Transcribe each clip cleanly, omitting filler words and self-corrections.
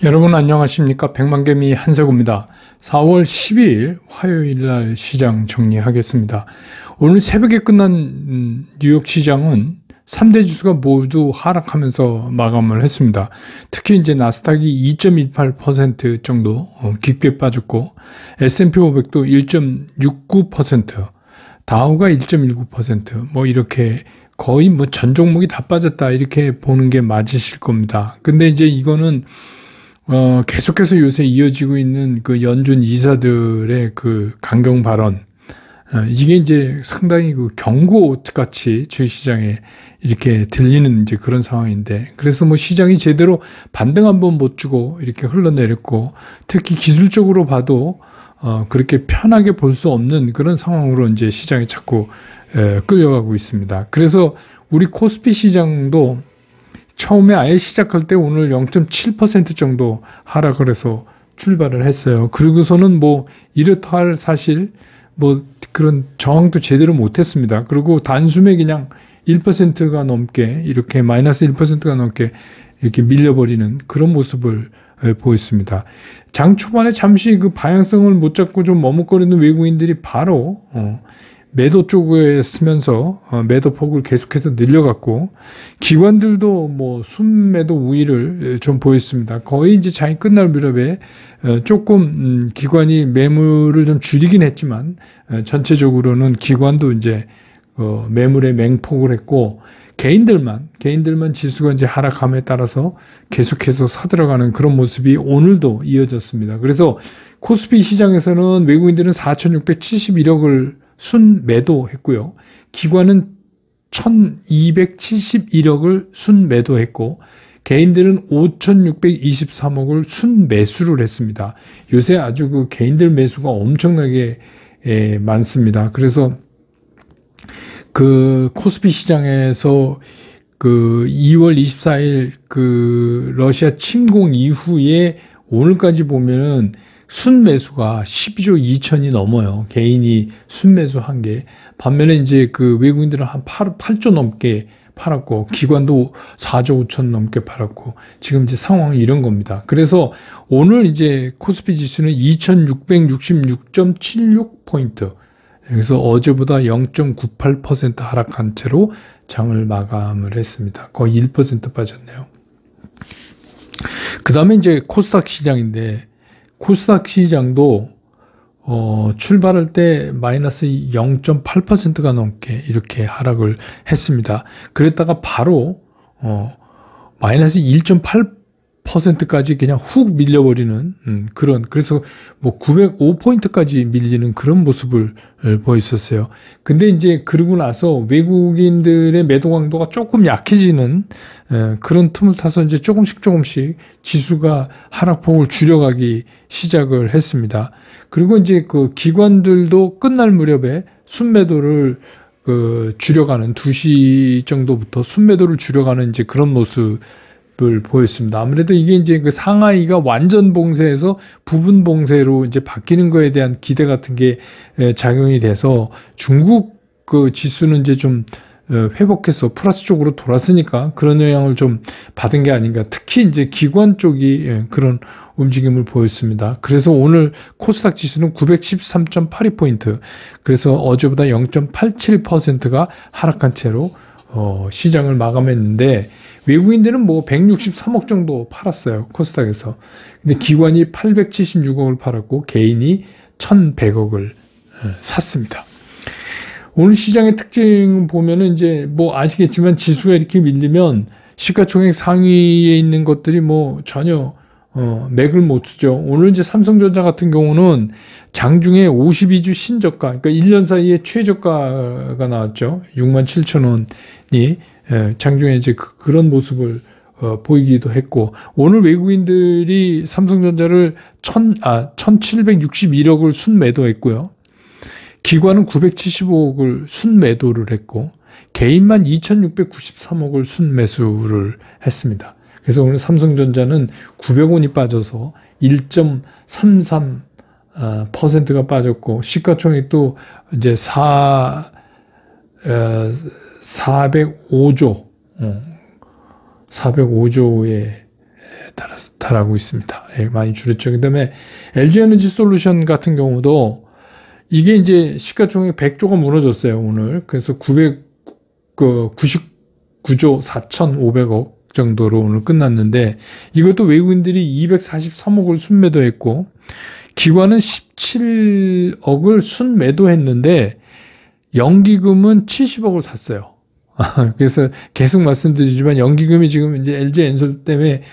여러분 안녕하십니까? 백만개미 한세구입니다. 4월 12일 화요일날 시장 정리하겠습니다. 오늘 새벽에 끝난 뉴욕 시장은 3대 지수가 모두 하락하면서 마감을 했습니다. 특히 이제 나스닥이 2.18% 정도 깊게 빠졌고 S&P 500도 1.69%, 다우가 1.19%, 뭐 이렇게 거의 뭐 전 종목이 다 빠졌다 이렇게 보는 게 맞으실 겁니다. 근데 이제 이거는 계속해서 요새 이어지고 있는 그 연준 이사들의 그 강경 발언, 이게 이제 상당히 그 경고 같이 주식시장에 이렇게 들리는 이제 그런 상황인데, 그래서 뭐 시장이 제대로 반등 한번 못 주고 이렇게 흘러내렸고, 특히 기술적으로 봐도 그렇게 편하게 볼 수 없는 그런 상황으로 이제 시장이 자꾸 끌려가고 있습니다. 그래서 우리 코스피 시장도 처음에 아예 시작할 때 오늘 0.7% 정도 하락을 해서 출발을 했어요. 그리고서는 뭐 이렇다 할 사실 뭐 그런 저항도 제대로 못했습니다. 그리고 단숨에 그냥 1%가 넘게 이렇게 마이너스 1%가 넘게 이렇게 밀려버리는 그런 모습을 보였습니다. 장 초반에 잠시 그 방향성을 못 잡고 좀 머뭇거리는 외국인들이 바로 매도 쪽에 쓰면서 매도 폭을 계속해서 늘려갔고, 기관들도 뭐 순매도 우위를 좀 보였습니다. 거의 이제 장이 끝날 무렵에 조금 기관이 매물을 좀 줄이긴 했지만 전체적으로는 기관도 이제 매물에 맹폭을 했고, 개인들만 지수가 이제 하락함에 따라서 계속해서 사들어가는 그런 모습이 오늘도 이어졌습니다. 그래서 코스피 시장에서는 외국인들은 4,671억을 순매도했고요. 기관은 1,271억을 순매도했고, 개인들은 5,623억을 순매수를 했습니다. 요새 아주 그 개인들 매수가 엄청나게 많습니다. 그래서 그 코스피 시장에서 그 2월 24일 그 러시아 침공 이후에 오늘까지 보면은 순매수가 12조 2천이 넘어요. 개인이 순매수한 게. 반면에 이제 그 외국인들은 한 8조 넘게 팔았고, 기관도 4조 5천 넘게 팔았고, 지금 이제 상황이 이런 겁니다. 그래서 오늘 이제 코스피 지수는 2666.76포인트. 그래서 어제보다 0.98% 하락한 채로 장을 마감을 했습니다. 거의 1% 빠졌네요. 그 다음에 이제 코스닥 시장인데, 코스닥 시장도 출발할 때 마이너스 0.8%가 넘게 이렇게 하락을 했습니다. 그랬다가 바로 마이너스 1.8%까지 그냥 훅 밀려버리는 그래서 뭐 905포인트까지 밀리는 그런 모습을 보였었어요. 근데 이제 그러고 나서 외국인들의 매도 강도가 조금 약해지는 그런 틈을 타서 이제 조금씩 지수가 하락폭을 줄여가기 시작을 했습니다. 그리고 이제 그 기관들도 끝날 무렵에 순매도를 줄여가는 2시 정도부터 순매도를 줄여가는 이제 그런 모습 을 보였습니다. 아무래도 이게 이제 그 상하이가 완전 봉쇄에서 부분 봉쇄로 이제 바뀌는 거에 대한 기대 같은 게 작용이 돼서 중국 그 지수는 이제 좀 회복해서 플러스 쪽으로 돌았으니까 그런 영향을 좀 받은 게 아닌가. 특히 이제 기관 쪽이 그런 움직임을 보였습니다. 그래서 오늘 코스닥 지수는 913.82포인트. 그래서 어제보다 0.87%가 하락한 채로 시장을 마감했는데, 외국인들은 뭐 163억 정도 팔았어요. 코스닥에서. 근데 기관이 876억을 팔았고 개인이 1,100억을 샀습니다. 오늘 시장의 특징 보면은 이제 뭐 아시겠지만 지수가 이렇게 밀리면 시가총액 상위에 있는 것들이 뭐 전혀 맥을 못 쓰죠. 오늘 이제 삼성전자 같은 경우는 장중에 52주 신저가, 그러니까 1년 사이에 최저가가 나왔죠. 67,000원이 장중에 이제 그런 모습을 보이기도 했고, 오늘 외국인들이 삼성전자를 1,761억을 순매도했고요. 기관은 975억을 순매도를 했고, 개인만 2,693억을 순매수를 했습니다. 그래서 오늘 삼성전자는 900원이 빠져서 1.33%가 빠졌고, 시가총액도 이제 405조에 달하고 있습니다. 예, 많이 줄였죠. 그다음에 LG에너지솔루션 같은 경우도 이게 이제 시가총액 100조가 무너졌어요, 오늘. 그래서 99조 4,500억 정도로 오늘 끝났는데, 이것도 외국인들이 243억을 순매도했고, 기관은 17억을 순매도했는데, 연기금은 70억을 샀어요. 그래서 계속 말씀드리지만 연기금이 지금 이제 LG 엔솔 때문에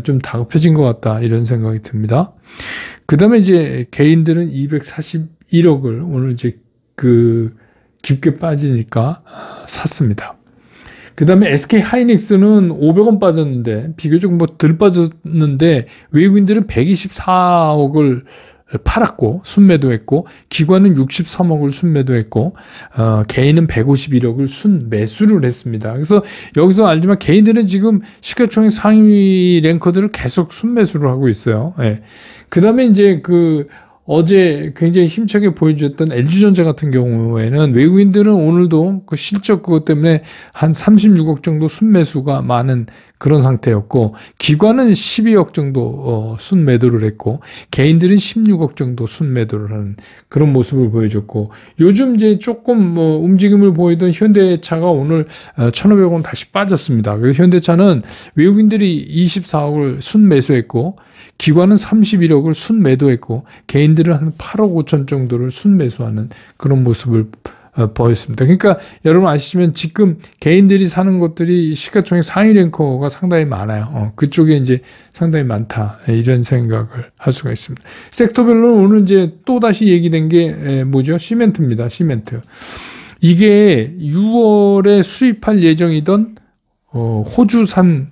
좀 다급해진 것 같다, 이런 생각이 듭니다. 그 다음에 이제 개인들은 241억을 오늘 이제 깊게 빠지니까 샀습니다. 그 다음에 SK 하이닉스는 500원 빠졌는데, 비교적 뭐 덜 빠졌는데, 외국인들은 124억을 팔았고, 순매도했고, 기관은 63억을 순매도했고, 개인은 151억을 순매수를 했습니다. 그래서 여기서 알지만 개인들은 지금 시가총액 상위 랭커들을 계속 순매수를 하고 있어요. 예. 그 다음에 이제 어제 굉장히 힘차게 보여줬던 LG전자 같은 경우에는 외국인들은 오늘도 그 실적 그것 때문에 한 36억 정도 순매수가 많은 그런 상태였고, 기관은 12억 정도 순매도를 했고, 개인들은 16억 정도 순매도를 하는 그런 모습을 보여줬고, 요즘 이제 조금 움직임을 보이던 현대차가 오늘 1,500원 다시 빠졌습니다. 그래서 현대차는 외국인들이 24억을 순매수했고, 기관은 31억을 순매도했고, 개인들은 한 8억 5천 정도를 순매수하는 그런 모습을 보였습니다. 그러니까 여러분 아시지만 지금 개인들이 사는 것들이 시가총액 상위 랭커가 상당히 많아요. 그쪽에 이제 상당히 많다, 이런 생각을 할 수가 있습니다. 섹터별로는 오늘 이제 또 다시 얘기된 게 뭐죠? 시멘트입니다. 시멘트. 이게 6월에 수입할 예정이던 호주산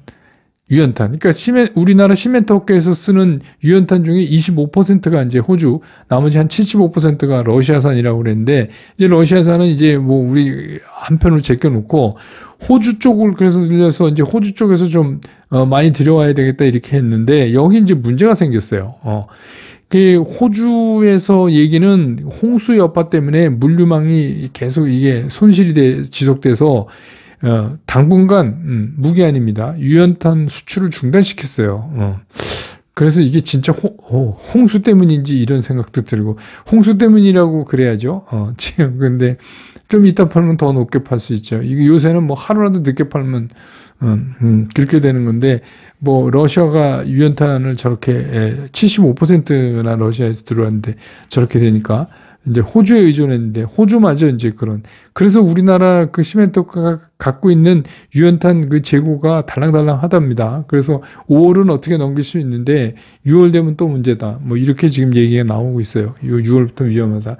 유연탄. 그러니까 우리나라 시멘트 업계에서 쓰는 유연탄 중에 25%가 이제 호주, 나머지 한 75%가 러시아산이라고 그랬는데, 이제 러시아산은 이제 뭐 우리 한편으로 제껴놓고, 호주 쪽을 그래서 들려서 이제 호주 쪽에서 좀 많이 들여와야 되겠다, 이렇게 했는데, 여기 이제 문제가 생겼어요. 그 호주에서 얘기는 홍수 여파 때문에 물류망이 계속 이게 손실이 지속돼서 당분간 무기한입니다. 유연탄 수출을 중단시켰어요. 그래서 이게 진짜 홍수 때문인지 이런 생각도 들고, 홍수 때문이라고 그래야죠. 지금 근데 좀 이따 팔면 더 높게 팔 수 있죠. 이게 요새는 뭐 하루라도 늦게 팔면 그렇게 되는 건데, 뭐 러시아가 유연탄을 저렇게 75%나 러시아에서 들어왔는데 저렇게 되니까 이제 호주에 의존했는데, 호주마저 이제 그래서 우리나라 그 시멘트가 갖고 있는 유연탄 그 재고가 달랑달랑 하답니다. 그래서 5월은 어떻게 넘길 수 있는데 6월 되면 또 문제다, 뭐 이렇게 지금 얘기가 나오고 있어요. 6월부터 위험하다.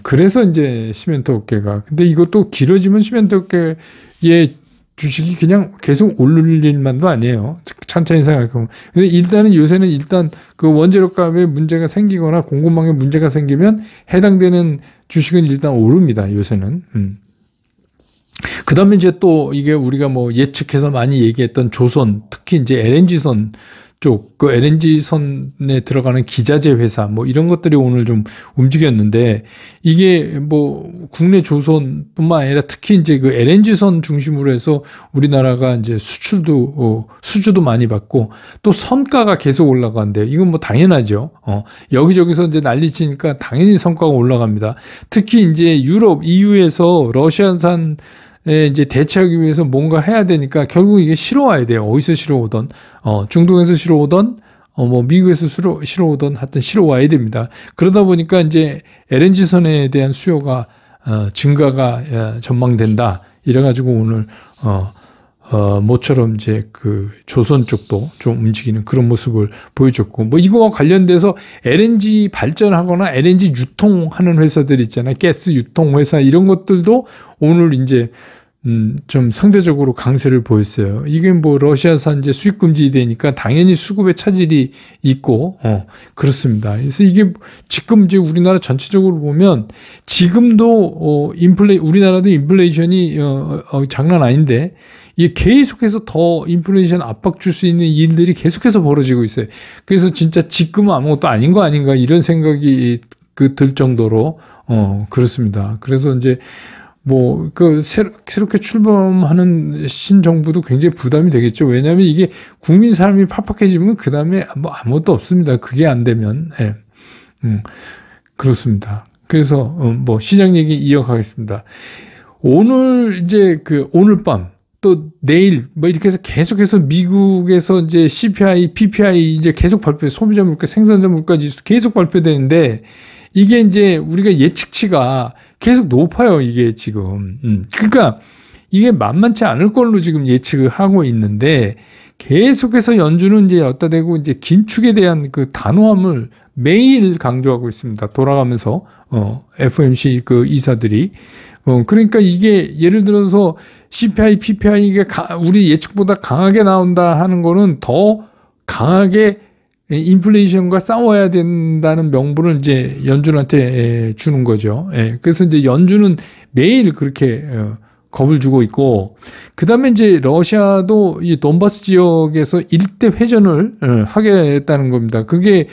그래서 이제 시멘트 업계가, 근데 이것도 길어지면 시멘트 업계의 주식이 그냥 계속 오를 일만도 아니에요. 천천히 생각하면. 근데 일단은 요새는 그 원재료 값에 문제가 생기거나 공급망에 문제가 생기면 해당되는 주식은 일단 오릅니다, 요새는. 그 다음에 이제 또 이게 우리가 뭐 예측해서 많이 얘기했던 조선, 특히 이제 LNG선 쪽, 그 LNG선에 들어가는 기자재 회사, 뭐 이런 것들이 오늘 좀 움직였는데, 이게 뭐 국내 조선뿐만 아니라 특히 이제 그 LNG선 중심으로 해서 우리나라가 이제 수주도 많이 받고, 또 선가가 계속 올라가는데, 이건 뭐 당연하죠. 여기저기서 이제 난리치니까 당연히 선가가 올라갑니다. 특히 이제 유럽, EU에서 러시아산 이제 대체하기 위해서 뭔가 해야 되니까 결국 이게 실어와야 돼요. 어디서 실어오던, 중동에서 실어오던, 뭐 미국에서 실어오던 하여튼 실어와야 됩니다. 그러다 보니까 이제 LNG선에 대한 수요가 증가가 전망된다. 이래가지고 오늘 모처럼 이제 그 조선 쪽도 좀 움직이는 그런 모습을 보여줬고, 뭐 이거와 관련돼서 LNG 발전하거나 LNG 유통하는 회사들 있잖아요. 가스 유통 회사, 이런 것들도 오늘 이제 좀 상대적으로 강세를 보였어요. 이게 뭐 러시아산 이제 수입 금지 되니까 당연히 수급에 차질이 있고, 그렇습니다. 그래서 이게 지금 이제 우리나라 전체적으로 보면 지금도 우리나라도 인플레이션이 장난 아닌데, 이게 계속해서 더 인플레이션 압박 줄 수 있는 일들이 계속해서 벌어지고 있어요. 그래서 진짜 지금은 아무것도 아닌 거 아닌가, 이런 생각이 들 정도로 그렇습니다. 그래서 이제 새롭게 출범하는 신정부도 굉장히 부담이 되겠죠. 왜냐하면 이게 국민 삶이 팍팍해지면 그 다음에 뭐 아무것도 없습니다. 그게 안 되면. 예. 그렇습니다. 그래서, 시장 얘기 이어가겠습니다. 오늘 오늘 밤, 또 내일, 이렇게 해서 계속해서 미국에서 이제 CPI, PPI 이제 계속 소비자 물가, 생산자 물가 지수 계속 발표되는데, 이게 이제 우리가 예측치가 계속 높아요, 이게 지금. 그러니까 이게 만만치 않을 걸로 지금 예측을 하고 있는데, 계속해서 연준은 이제 어디다 대고 이제 긴축에 대한 그 단호함을 매일 강조하고 있습니다. 돌아가면서, FOMC 그 이사들이. 그러니까 이게 예를 들어서 CPI, PPI가 우리 예측보다 강하게 나온다 하는 거는 더 강하게 인플레이션과 싸워야 된다는 명분을 이제 연준한테 주는 거죠. 그래서 이제 연준은 매일 그렇게 겁을 주고 있고, 그 다음에 이제 러시아도 이 돈바스 지역에서 일대 회전을 하겠다는 겁니다. 그게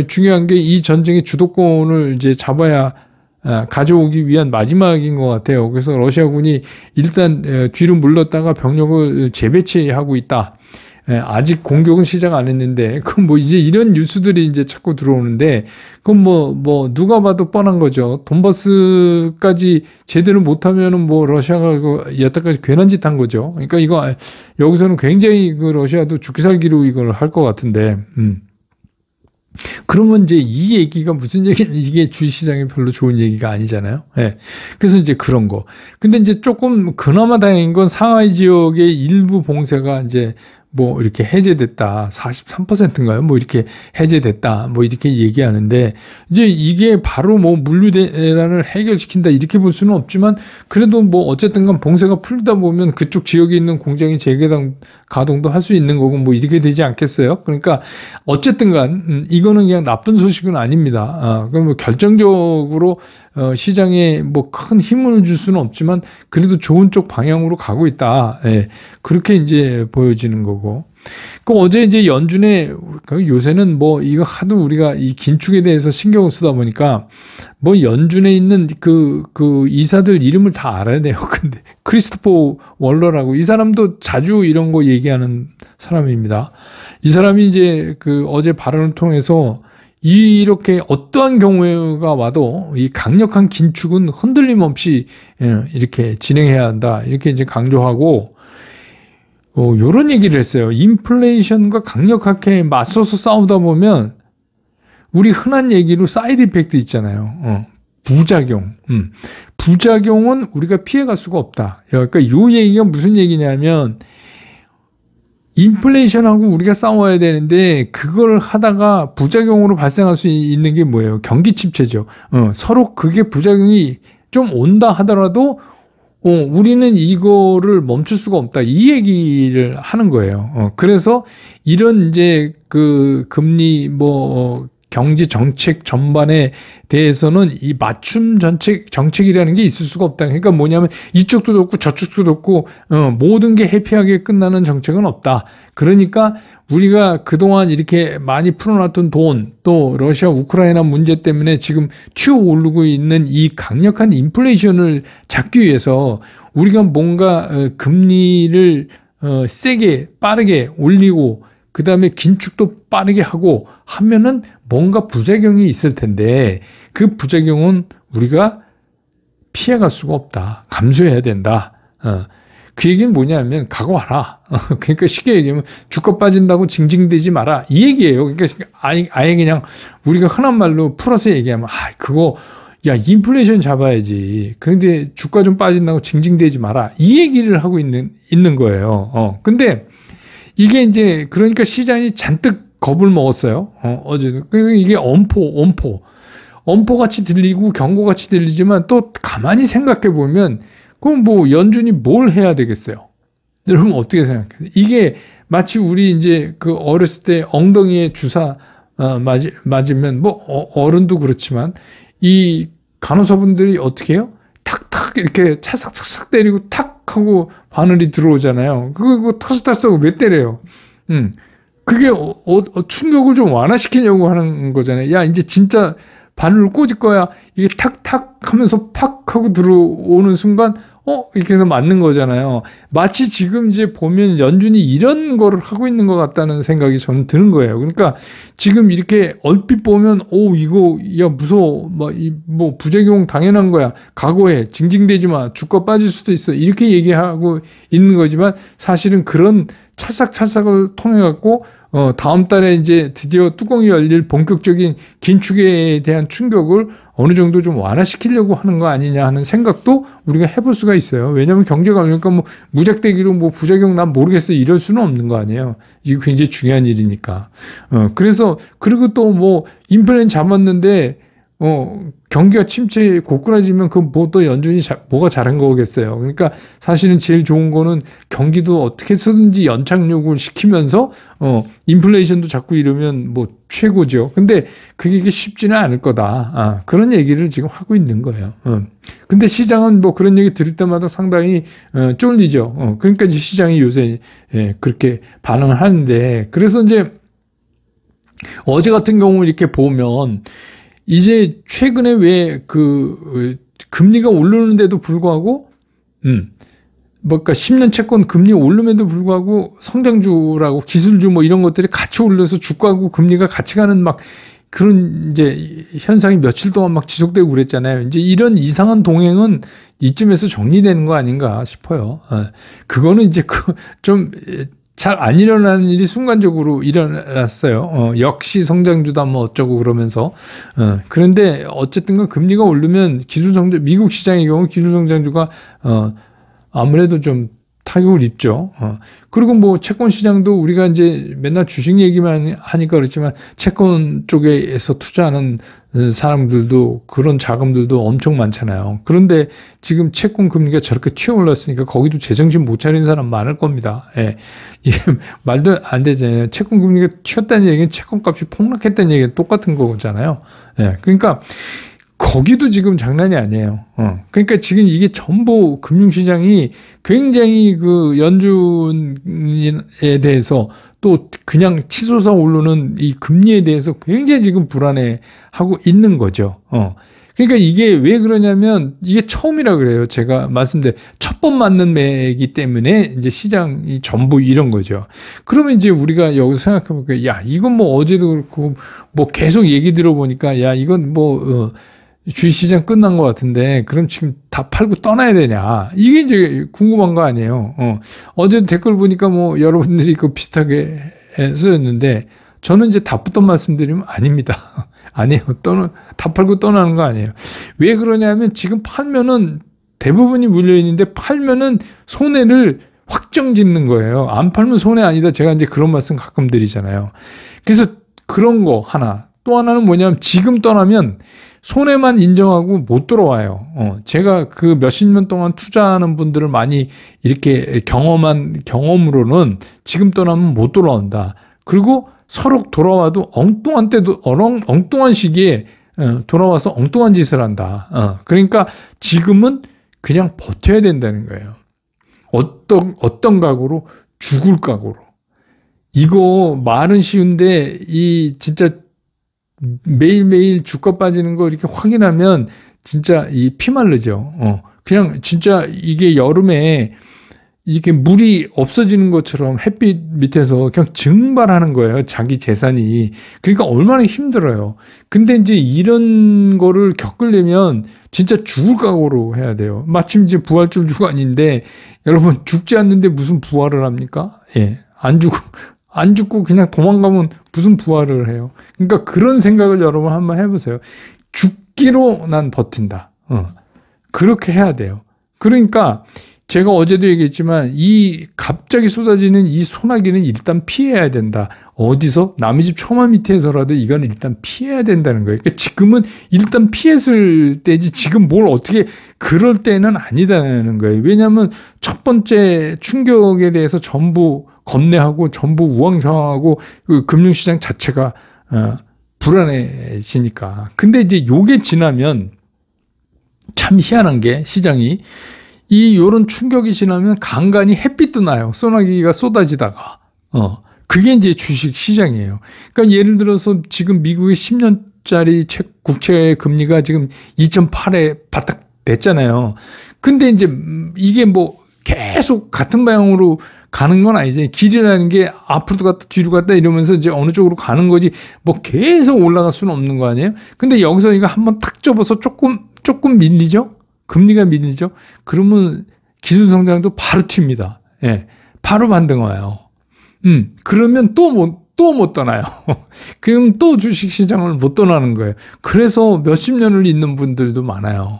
중요한 게 이 전쟁의 주도권을 이제 잡아야 가져오기 위한 마지막인 것 같아요. 그래서 러시아군이 일단 뒤로 물렀다가 병력을 재배치하고 있다. 아직 공격은 시작 안 했는데, 그럼 이제 이런 뉴스들이 이제 자꾸 들어오는데, 그럼 누가 봐도 뻔한 거죠. 돈바스까지 제대로 못하면은 러시아가 여태까지 괜한 짓 한 거죠. 그러니까 여기서는 굉장히 러시아도 죽기 살기로 이걸 할 것 같은데, 그러면 이제 이 얘기가 무슨 얘기냐, 이게 주식시장에 별로 좋은 얘기가 아니잖아요. 그래서 이제 그런 거. 근데 이제 조금 그나마 다행인 건 상하이 지역의 일부 봉쇄가 이제 이렇게 해제됐다. 43%인가요? 이렇게 해제됐다. 이렇게 얘기하는데, 이제 이게 바로 물류 대란을 해결시킨다. 이렇게 볼 수는 없지만, 그래도 어쨌든 간 봉쇄가 풀다 보면 그쪽 지역에 있는 공장이 가동도 할 수 있는 거고, 이렇게 되지 않겠어요? 그러니까, 어쨌든 간, 이거는 그냥 나쁜 소식은 아닙니다. 그럼 결정적으로, 시장에 큰 힘을 줄 수는 없지만, 그래도 좋은 쪽 방향으로 가고 있다. 그렇게 이제 보여지는 거고. 어제 이제 연준에, 요새는 이거 하도 우리가 이 긴축에 대해서 신경을 쓰다 보니까, 연준에 있는 그 이사들 이름을 다 알아야 돼요. 근데, 크리스토퍼 월러라고, 이 사람도 자주 이런 거 얘기하는 사람입니다. 이 사람이 이제 어제 발언을 통해서, 이렇게 어떠한 경우가 와도 이 강력한 긴축은 흔들림 없이 이렇게 진행해야 한다. 이렇게 이제 강조하고, 요런 얘기를 했어요. 인플레이션과 강력하게 맞서서 싸우다 보면 우리 흔한 얘기로 사이드 이펙트 있잖아요. 부작용. 부작용은 우리가 피해갈 수가 없다. 그러니까 요 얘기가 무슨 얘기냐면, 인플레이션하고 우리가 싸워야 되는데 그걸 하다가 부작용으로 발생할 수 있는 게 뭐예요? 경기 침체죠. 서로 그게 부작용이 좀 온다 하더라도 우리는 이거를 멈출 수가 없다. 이 얘기를 하는 거예요. 그래서 이런 이제 금리 경제 정책 전반에 대해서는 이 맞춤 정책이라는 게 있을 수가 없다. 그러니까 뭐냐면 이쪽도 좋고 저쪽도 좋고 모든 게 해피하게 끝나는 정책은 없다. 그러니까 우리가 그동안 이렇게 많이 풀어놨던 돈, 또 러시아 우크라이나 문제 때문에 지금 튀어 오르고 있는 이 강력한 인플레이션을 잡기 위해서 우리가 뭔가 금리를 세게 빠르게 올리고 그 다음에 긴축도 빠르게 하고 하면은 뭔가 부작용이 있을 텐데 그 부작용은 우리가 피해갈 수가 없다. 감수해야 된다. 그 얘기는 뭐냐면 각오하라. 그러니까 쉽게 얘기하면 주가 빠진다고 징징대지 마라. 이 얘기예요. 그러니까 아예 그냥 우리가 흔한 말로 풀어서 얘기하면 그거 야 인플레이션 잡아야지. 그런데 주가 좀 빠진다고 징징대지 마라. 이 얘기를 하고 있는 거예요. 근데 이게 이제 그러니까 시장이 잔뜩 겁을 먹었어요. 어제 이게 엄포 같이 들리고 경고 같이 들리지만 또 가만히 생각해 보면 그럼 연준이 뭘 해야 되겠어요? 여러분 어떻게 생각해요? 이게 마치 우리 이제 어렸을 때 엉덩이에 주사 맞으면 어른도 그렇지만 이 간호사분들이 어떻게 해요? 탁탁 이렇게 차삭차삭 때리고 탁 하고 바늘이 들어오잖아요. 그거 터스터스 왜 때려요? 그게 충격을 좀 완화시키려고 하는 거잖아요. 야, 이제 진짜 바늘을 꽂을 거야. 이게 탁탁 하면서 팍 하고 들어오는 순간 이렇게 해서 맞는 거잖아요. 마치 지금 이제 보면 연준이 이런 거를 하고 있는 것 같다는 생각이 저는 드는 거예요. 그러니까 지금 이렇게 얼핏 보면 이거 야 무서워. 뭐 부작용 당연한 거야. 각오해. 징징대지 마. 주가 빠질 수도 있어. 이렇게 얘기하고 있는 거지만 사실은 그런 찰싹찰싹을 통해 갖고 다음 달에 이제 드디어 뚜껑이 열릴 본격적인 긴축에 대한 충격을 어느 정도 좀 완화시키려고 하는 거 아니냐 하는 생각도 우리가 해볼 수가 있어요. 왜냐하면 경제가 그러니까 뭐 무작대기로 뭐 부작용 난 모르겠어 이럴 수는 없는 거 아니에요. 이거 굉장히 중요한 일이니까. 그래서 그리고 또 뭐 인플레는 잡았는데 경기가 침체 고꾸라지면 뭐 또 연준이 뭐가 잘한 거겠어요. 그러니까 사실은 제일 좋은 거는 경기도 어떻게 쓰든지 연착륙을 시키면서 인플레이션도 자꾸 이러면 뭐 최고죠. 근데 그게 쉽지는 않을 거다. 그런 얘기를 지금 하고 있는 거예요. 근데 시장은 뭐 그런 얘기 들을 때마다 상당히 쫄리죠. 그러니까 이제 시장이 요새 그렇게 반응을 하는데 그래서 이제 어제 같은 경우 이렇게 보면 이제 최근에 왜 금리가 오르는데도 불구하고, 그러니까 10년 채권 금리 오름에도 불구하고 성장주라고 기술주 뭐 이런 것들이 같이 올려서 주가하고 금리가 같이 가는 막 그런 이제 현상이 며칠 동안 막 지속되고 그랬잖아요. 이제 이런 이상한 동행은 이쯤에서 정리되는 거 아닌가 싶어요. 그거는 이제 좀 잘 안 일어나는 일이 순간적으로 일어났어요. 역시 성장주다 뭐 어쩌고 그러면서. 그런데 어쨌든 금리가 오르면 미국 시장의 경우 기술성장주가 아무래도 좀 타격을 입죠. 그리고 뭐 채권 시장도 우리가 이제 맨날 주식 얘기만 하니까 그렇지만 채권 쪽에서 투자하는 사람들도 그런 자금들도 엄청 많잖아요. 그런데 지금 채권 금리가 저렇게 튀어올랐으니까 거기도 제정신 못 차리는 사람 많을 겁니다. 이게 말도 안 되잖아요. 채권 금리가 튀었다는 얘기는 채권 값이 폭락했다는 얘기가 똑같은 거잖아요. 그러니까 거기도 지금 장난이 아니에요. 그러니까 지금 이게 전부 금융시장이 굉장히 연준에 대해서 또 그냥 치솟아 오르는 이 금리에 대해서 굉장히 지금 불안해하고 있는 거죠. 그러니까 이게 왜 그러냐면 이게 처음이라 그래요. 제가 말씀드린 첫 번 맞는 매기 때문에 이제 시장이 전부 이런 거죠. 그러면 이제 우리가 여기서 생각해볼게요. 야, 이건 뭐 어제도 그렇고 뭐 계속 얘기 들어보니까 야, 이건 뭐 주식시장 끝난 것 같은데 그럼 지금 다 팔고 떠나야 되냐 이게 이제 궁금한 거 아니에요. 어제 댓글 보니까 뭐 여러분들이 비슷하게 쓰였는데 저는 이제 답부터 말씀드리면 아닙니다. 아니에요. 다 팔고 떠나는 거 아니에요. 왜 그러냐면 지금 팔면은 대부분이 물려있는데 팔면은 손해를 확정 짓는 거예요. 안 팔면 손해 아니다. 제가 이제 그런 말씀 가끔 드리잖아요. 그래서 그런 거 하나. 또 하나는 뭐냐면 지금 떠나면 손해만 인정하고 못 돌아와요. 제가 몇십 년 동안 투자하는 분들을 많이 이렇게 경험으로는 지금 떠나면 못 돌아온다. 그리고 서로 돌아와도 엉뚱한 시기에 돌아와서 엉뚱한 짓을 한다. 그러니까 지금은 그냥 버텨야 된다는 거예요. 어떤 각오로? 죽을 각오로. 이거 말은 쉬운데 이 진짜 매일매일 주가 빠지는 거 이렇게 확인하면 진짜 이 피말르죠. 그냥 진짜 이게 여름에 이게 물이 없어지는 것처럼 햇빛 밑에서 그냥 증발하는 거예요. 자기 재산이. 그러니까 얼마나 힘들어요. 근데 이제 이런 거를 겪으려면 진짜 죽을 각오로 해야 돼요. 마침 이제 부활절 주간인데 여러분 죽지 않는데 무슨 부활을 합니까? 안 죽고 그냥 도망가면 무슨 부활을 해요. 그러니까 그런 생각을 여러분 한번 해보세요. 죽기로 난 버틴다. 그렇게 해야 돼요. 그러니까 제가 어제도 얘기했지만 이 갑자기 쏟아지는 이 소나기는 일단 피해야 된다. 어디서? 남의 집 처마 밑에서라도 이건 일단 피해야 된다는 거예요. 그러니까 지금은 일단 피했을 때지 지금 뭘 어떻게 그럴 때는 아니다는 거예요. 왜냐하면 첫 번째 충격에 대해서 전부 겁내하고 전부 우왕좌왕하고 그 금융시장 자체가 불안해지니까. 근데 이제 요게 지나면 참 희한한 게 시장이 요런 충격이 지나면 간간히 햇빛도 나요. 소나기가 쏟아지다가. 그게 이제 주식 시장이에요. 그러니까 예를 들어서 지금 미국의 10년 10년짜리 국채 금리가 지금 2.8에 바닥 됐잖아요. 근데 이제 이게 뭐 계속 같은 방향으로 가는 건 아니지. 길이라는 게 앞으로도 갔다 뒤로 갔다 이러면서 이제 어느 쪽으로 가는 거지 뭐 계속 올라갈 수는 없는 거 아니에요? 근데 여기서 이거 한번 탁 접어서 조금 밀리죠? 금리가 밀리죠? 그러면 기술성장도 바로 튑니다. 예. 바로 반등 와요. 그러면 또 못 떠나요. 그럼 또 주식시장을 못 떠나는 거예요. 그래서 몇십 년을 있는 분들도 많아요.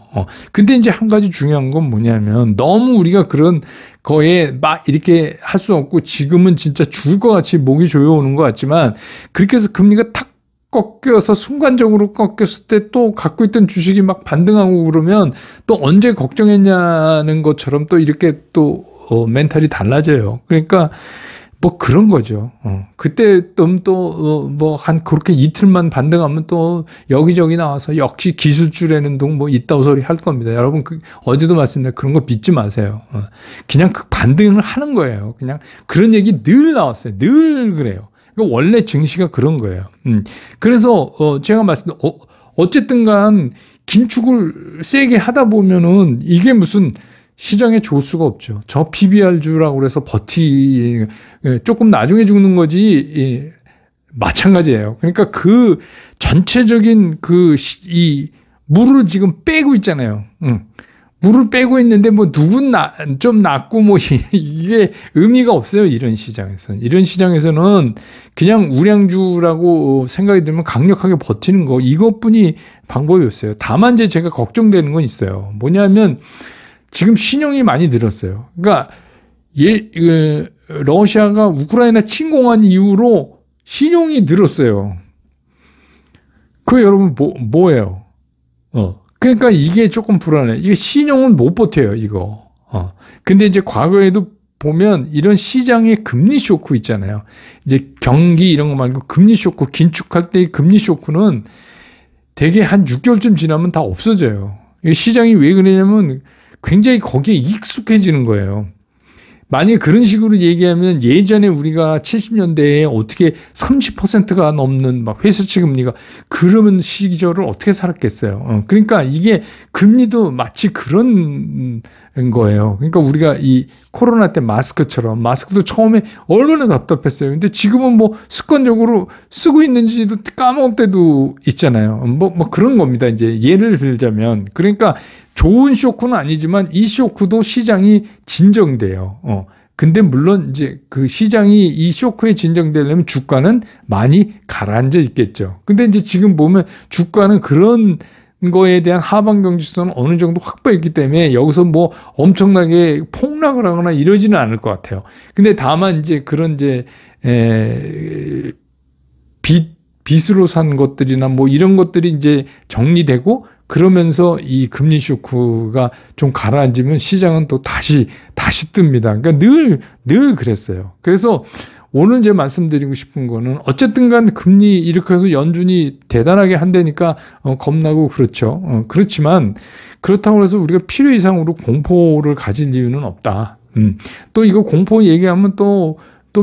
근데 이제 한 가지 중요한 건 뭐냐면 너무 우리가 그런 거에 막 이렇게 할 수 없고 지금은 진짜 죽을 것 같이 목이 조여오는 것 같지만 그렇게 해서 금리가 탁 꺾여서 순간적으로 꺾였을 때 또 갖고 있던 주식이 막 반등하고 그러면 또 언제 걱정했냐는 것처럼 또 이렇게 또 멘탈이 달라져요. 그러니까 뭐 그런 거죠. 그때 또 뭐 한 그렇게 이틀만 반등하면 또 여기저기 나와서 역시 기술주라는 동 뭐 있다고 소리 할 겁니다. 여러분 어제도 말씀드렸는데 그런 거 믿지 마세요. 그냥 그 반등을 하는 거예요. 그냥 그런 얘기 늘 나왔어요. 늘 그래요. 그러니까 원래 증시가 그런 거예요. 그래서 제가 말씀드린 어쨌든 간 긴축을 세게 하다 보면은 이게 무슨 시장에 좋을 수가 없죠. 저 PBR주라고 그래서 조금 나중에 죽는 거지, 마찬가지예요. 그러니까 그 전체적인 이 물을 지금 빼고 있잖아요. 물을 빼고 있는데 뭐 누군 좀 낫고 뭐 이게 의미가 없어요. 이런 시장에서는 그냥 우량주라고 생각이 들면 강력하게 버티는 거 이것뿐이 방법이 없어요. 다만 이제 제가 걱정되는 건 있어요. 뭐냐면 지금 신용이 많이 늘었어요. 그러니까 러시아가 우크라이나 침공한 이후로 신용이 늘었어요. 그 여러분 뭐예요? 그러니까 이게 조금 불안해. 이게 신용은 못 버텨요, 이거. 근데 이제 과거에도 보면 이런 시장의 금리 쇼크 있잖아요. 이제 경기 이런 거 말고 금리 쇼크, 긴축할 때의 금리 쇼크는 대개 한 6개월쯤 지나면 다 없어져요. 시장이 왜 그러냐면 굉장히 거기에 익숙해지는 거예요. 만약에 그런 식으로 얘기하면 예전에 우리가 70년대에 어떻게 30%가 넘는 막 회수치 금리가 그러면 시절을 어떻게 살았겠어요. 그러니까 이게 금리도 마치 그런 거예요. 그러니까 우리가 이 코로나 때 마스크도 처음에 얼마나 답답했어요. 근데 지금은 뭐 습관적으로 쓰고 있는지도 까먹을 때도 있잖아요. 뭐 그런 겁니다. 이제 예를 들자면 그러니까 좋은 쇼크는 아니지만 이 쇼크도 시장이 진정돼요. 근데 물론 이제 그 시장이 이 쇼크에 진정되려면 주가는 많이 가라앉아 있겠죠. 근데 이제 지금 보면 주가는 그런 거에 대한 하방 경직선은 어느 정도 확보했기 때문에 여기서 뭐 엄청나게 폭락을 하거나 이러지는 않을 것 같아요. 근데 다만 이제 그런 이제 빚으로 산 것들이나 뭐 이런 것들이 이제 정리되고 그러면서 이 금리 쇼크가 좀 가라앉으면 시장은 또 다시 뜹니다. 그러니까 늘 그랬어요. 그래서 오늘 이제 말씀드리고 싶은 거는 어쨌든 간 금리 이렇게 해서 연준이 대단하게 한다니까 겁나고 그렇죠. 그렇지만 그렇다고 해서 우리가 필요 이상으로 공포를 가질 이유는 없다. 또 이거 공포 얘기하면 또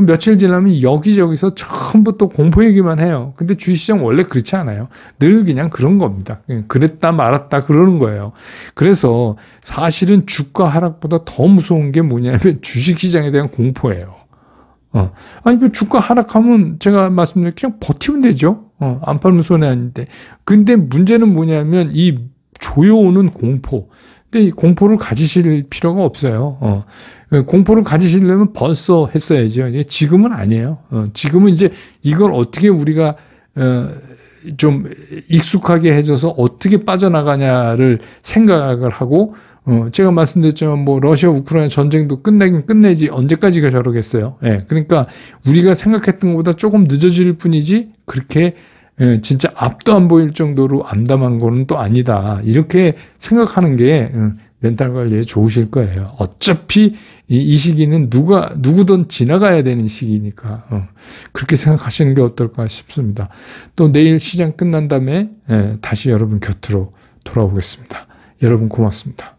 며칠 지나면 여기저기서 전부 또 공포 얘기만 해요. 근데 주식시장 원래 그렇지 않아요. 늘 그냥 그런 겁니다. 그랬다 말았다 그러는 거예요. 그래서 사실은 주가 하락보다 더 무서운 게 뭐냐면 주식시장에 대한 공포예요. 아니, 그 주가 하락하면 제가 말씀드린 그냥 버티면 되죠. 안 팔면 손해 아닌데. 근데 문제는 뭐냐면 이 조여오는 공포. 근데 이 공포를 가지실 필요가 없어요. 공포를 가지시려면 벌써 했어야죠. 지금은 아니에요. 지금은 이제 이걸 어떻게 우리가 좀 익숙하게 해줘서 어떻게 빠져나가냐를 생각을 하고 제가 말씀드렸지만 뭐 러시아 우크라이나 전쟁도 끝내긴 끝내지 언제까지가 저러겠어요. 그러니까 우리가 생각했던 것보다 조금 늦어질 뿐이지 그렇게 진짜 앞도 안 보일 정도로 암담한 거는 또 아니다. 이렇게 생각하는 게 멘탈 관리에 좋으실 거예요. 어차피 이 시기는 누구든 지나가야 되는 시기니까 그렇게 생각하시는 게 어떨까 싶습니다. 또 내일 시장 끝난 다음에 다시 여러분 곁으로 돌아오겠습니다. 여러분 고맙습니다.